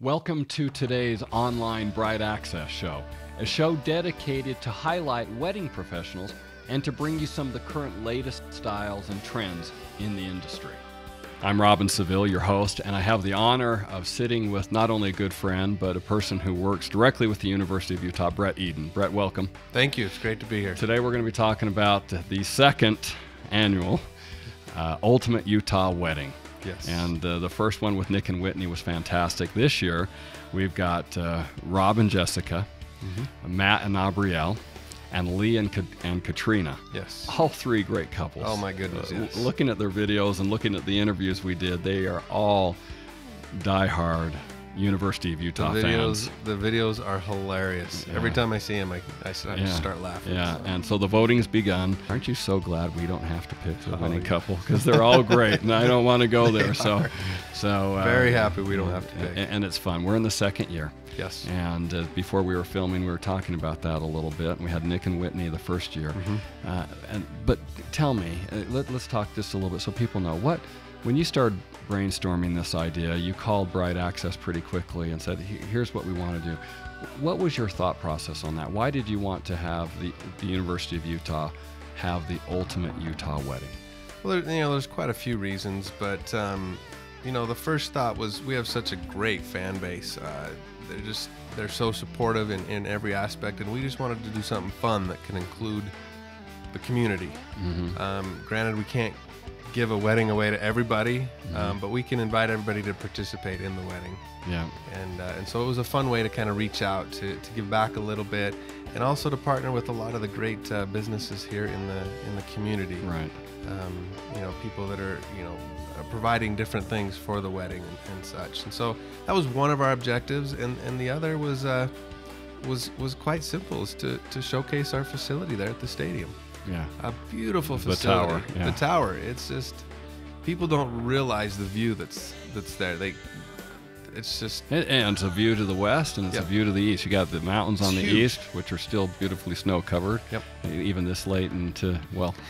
Welcome to today's online Bride Access show, a show dedicated to highlight wedding professionals and to bring you some of the current latest styles and trends in the industry. I'm Robin Seville, your host, and I have the honor of sitting with not only a good friend, but a person who works directly with the University of Utah, Brett Eden. Brett, welcome. Thank you. It's great to be here. Today we're going to be talking about the second annual Ultimate Utah Wedding. Yes. And the first one with Nick and Whitney was fantastic. This year, we've got Rob and Jessica, Matt and Abrielle, and Lee and Katrina. Yes. All three great couples. Oh, my goodness, yes. Looking at their videos and looking at the interviews we did, they are all diehard University of Utah fans. The videos are hilarious. Yeah. Every time I see them, I just start laughing. Yeah, and so the voting's begun. Aren't you so glad we don't have to pick the winning couple? Because they're all great, and I don't want to go there. So very happy we don't have to pick. And it's fun. We're in the second year. Yes. And before we were filming, we were talking about that a little bit. We had Nick and Whitney the first year. But tell me, let's talk just a little bit so people know when you started brainstorming this idea, you called Bride Access pretty quickly and said, here's what we want to do. What was your thought process on that? Why did you want to have the University of Utah have the ultimate Utah wedding? Well, there's quite a few reasons, but the first thought was we have such a great fan base. They're so supportive in every aspect, and we just wanted to do something fun that can include the community. Granted, we can't give a wedding away to everybody, but we can invite everybody to participate in the wedding. Yeah. And so it was a fun way to kind of reach out to give back a little bit, and also to partner with a lot of the great businesses here in the community. Right. People that are providing different things for the wedding and such. And so that was one of our objectives, and the other was quite simple, is to showcase our facility there at the stadium. Yeah. A beautiful facility. The tower. Yeah. The tower. It's just, people don't realize the view that's there. And it's a view to the west, and it's a view to the east. You got the mountains on the east, which are still beautifully snow covered. Yep. Even this late into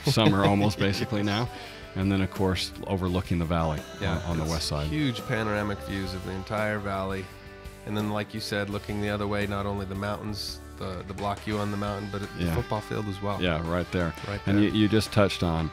summer almost basically now. And then of course overlooking the valley on the west side. Huge panoramic views of the entire valley. And then, like you said, looking the other way, not only the mountains, the block U on the mountain, but the football field as well. Yeah, right there. Right there. And you just touched on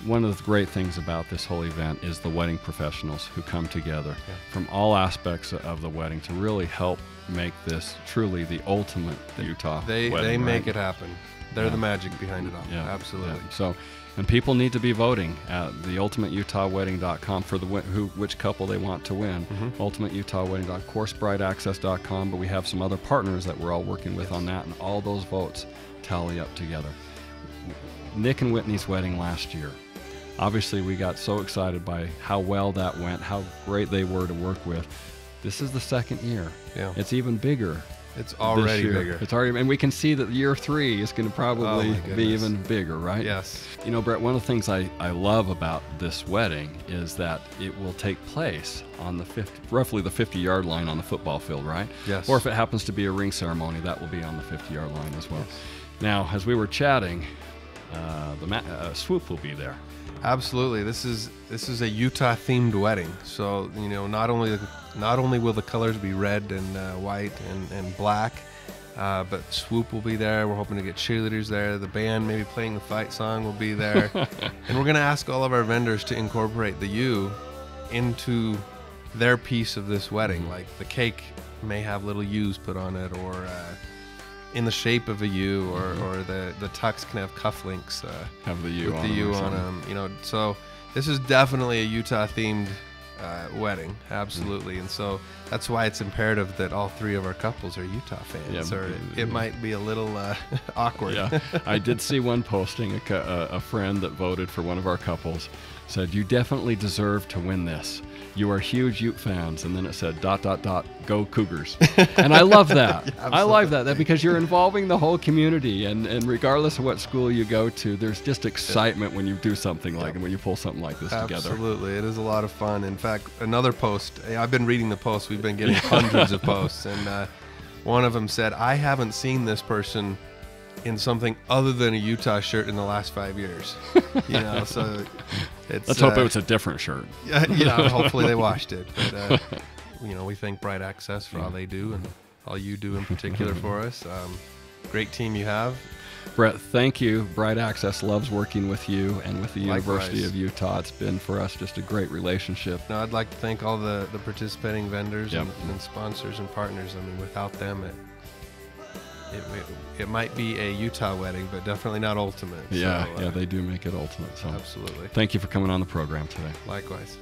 one of the great things about this whole event is the wedding professionals who come together from all aspects of the wedding to really help make this truly the ultimate Utah wedding. They make it happen. They're the magic behind it all. Yeah, absolutely. Yeah. So, and people need to be voting at theultimateutahwedding.com for which couple they want to win. UltimateUtahWedding.com, of course, BrideAccess.com, but we have some other partners that we're all working with on that, and all those votes tally up together. Nick and Whitney's wedding last year. Obviously, we got so excited by how well that went, how great they were to work with. This is the second year. Yeah. It's even bigger. It's already bigger. It's already, and we can see that year 3 is going to probably be even bigger, right? Yes. Brett, one of the things I love about this wedding is that it will take place on roughly the 50-yard line on the football field, right? Yes. Or if it happens to be a ring ceremony, that will be on the 50-yard line as well. Yes. Now, as we were chatting, the swoop will be there. Absolutely. This is a Utah-themed wedding. So not only will the colors be red and white and black, but swoop will be there. We're hoping to get cheerleaders there. The band maybe playing the fight song will be there, and we're going to ask all of our vendors to incorporate the U into their piece of this wedding. Like the cake may have little U's put on it, or in the shape of a U, or the tux can have cufflinks have the U with the U on them. So this is definitely a Utah-themed wedding, absolutely. And so that's why it's imperative that all 3 of our couples are Utah fans, or it might be a little awkward. Yeah, I did see one posting, a friend that voted for one of our couples said, "You definitely deserve to win this. You are huge Ute fans," and then it said ... go Cougars. And I love that. Yeah, I love that because you're involving the whole community, and regardless of what school you go to, there's just excitement when you do something like when you pull something like this together. Absolutely. It is a lot of fun. In fact, another post, I've been reading the posts, we've been getting hundreds of posts, and one of them said, "I haven't seen this person in something other than a Utah shirt in the last 5 years." So it's, let's hope it was a different shirt. Yeah, hopefully they washed it. But we thank Bright Access for all they do and all you do in particular for us. Great team you have. Brett, thank you. Bright Access loves working with you and with the University Likewise. of Utah. It's been for us just a great relationship. Now, I'd like to thank all the participating vendors and sponsors and partners. I mean, without them, it might be a Utah wedding, but definitely not ultimate. Yeah, they do make it ultimate. So. Absolutely. Thank you for coming on the program today. Likewise.